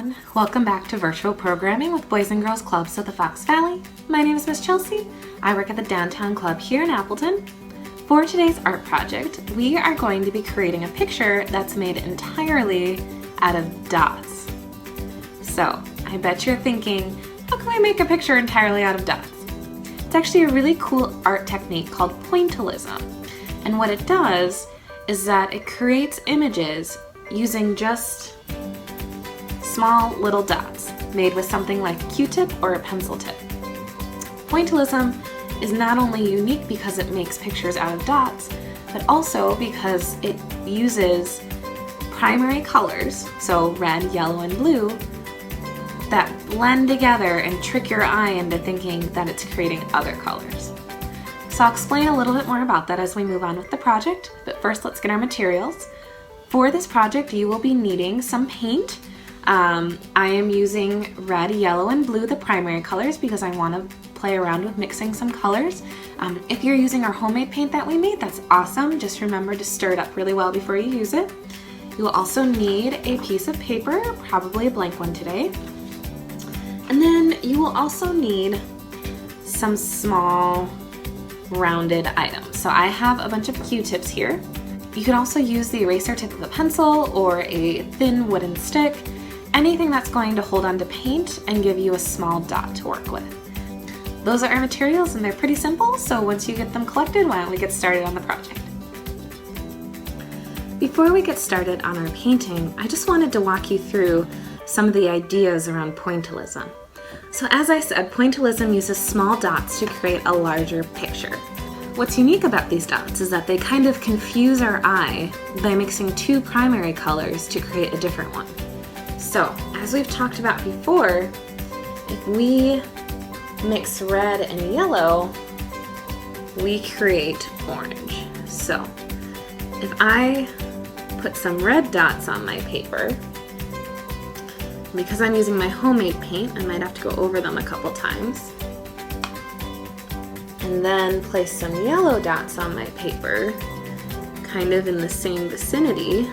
everyone. Welcome back to Virtual Programming with Boys and Girls Clubs of the Fox Valley. My name is Miss Chelsea. I work at the Downtown Club here in Appleton. For today's art project, we are going to be creating a picture that's made entirely out of dots. So, I bet you're thinking, how can we make a picture entirely out of dots? It's actually a really cool art technique called pointillism. And what it does is that it creates images using just small little dots made with something like a Q-tip or a pencil tip. Pointillism is not only unique because it makes pictures out of dots, but also because it uses primary colors, so red, yellow, and blue, that blend together and trick your eye into thinking that it's creating other colors. So I'll explain a little bit more about that as we move on with the project, but first let's get our materials. For this project, you will be needing some paint. I am using red, yellow, and blue, the primary colors, because I want to play around with mixing some colors. If you're using our homemade paint that we made, that's awesome. Just remember to stir it up really well before you use it. You will also need a piece of paper, probably a blank one today. And then you will also need some small rounded items. So I have a bunch of Q-tips here. You can also use the eraser tip of a pencil or a thin wooden stick, anything that's going to hold onto paint and give you a small dot to work with. Those are our materials and they're pretty simple, so once you get them collected, why don't we get started on the project? Before we get started on our painting, I just wanted to walk you through some of the ideas around pointillism. So as I said, pointillism uses small dots to create a larger picture. What's unique about these dots is that they kind of confuse our eye by mixing two primary colors to create a different one. So, as we've talked about before, if we mix red and yellow, we create orange. So, if I put some red dots on my paper, because I'm using my homemade paint, I might have to go over them a couple times, and then place some yellow dots on my paper, kind of in the same vicinity.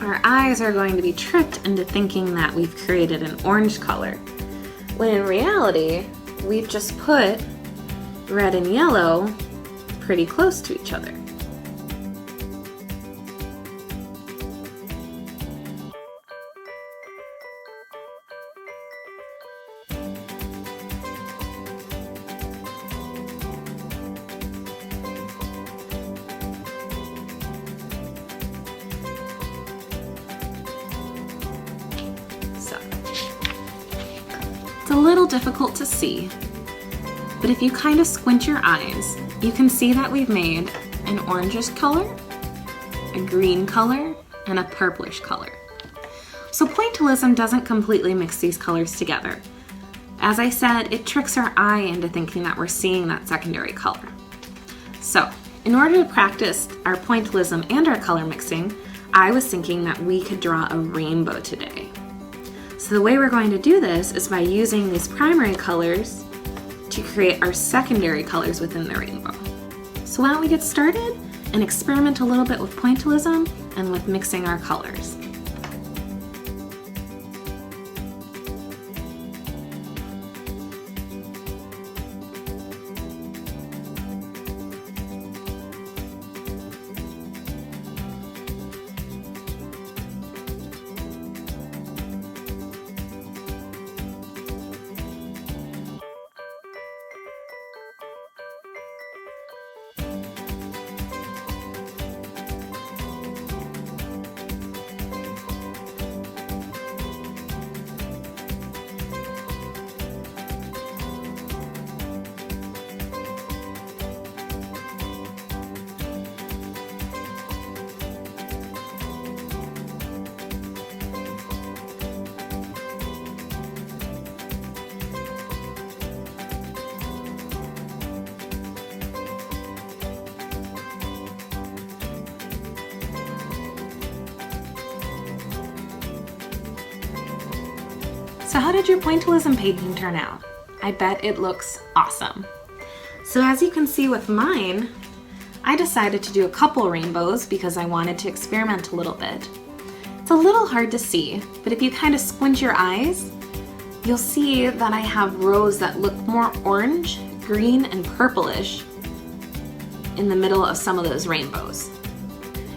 Our eyes are going to be tricked into thinking that we've created an orange color, when in reality, we've just put red and yellow pretty close to each other. It's a little difficult to see, but if you kind of squint your eyes, you can see that we've made an orangish color, a green color, and a purplish color. So pointillism doesn't completely mix these colors together. As I said, it tricks our eye into thinking that we're seeing that secondary color. So, in order to practice our pointillism and our color mixing, I was thinking that we could draw a rainbow today. So the way we're going to do this is by using these primary colors to create our secondary colors within the rainbow. So why don't we get started and experiment a little bit with pointillism and with mixing our colors. how did your Pointillism painting turn out? I bet it looks awesome. So as you can see with mine, I decided to do a couple rainbows because I wanted to experiment a little bit. It's a little hard to see, but if you kind of squint your eyes, you'll see that I have rows that look more orange, green, and purplish in the middle of some of those rainbows.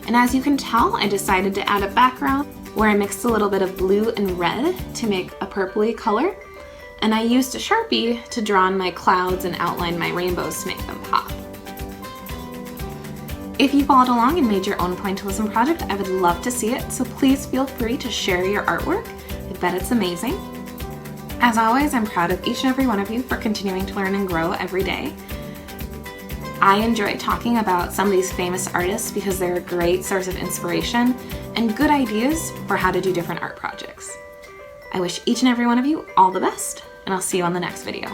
And as you can tell, I decided to add a background where I mixed a little bit of blue and red to make a purpley color. And I used a Sharpie to draw on my clouds and outline my rainbows to make them pop. If you followed along and made your own Pointillism project, I would love to see it, so please feel free to share your artwork. I bet it's amazing. As always, I'm proud of each and every one of you for continuing to learn and grow every day. I enjoy talking about some of these famous artists because they're a great source of inspiration and good ideas for how to do different art projects. I wish each and every one of you all the best, and I'll see you on the next video.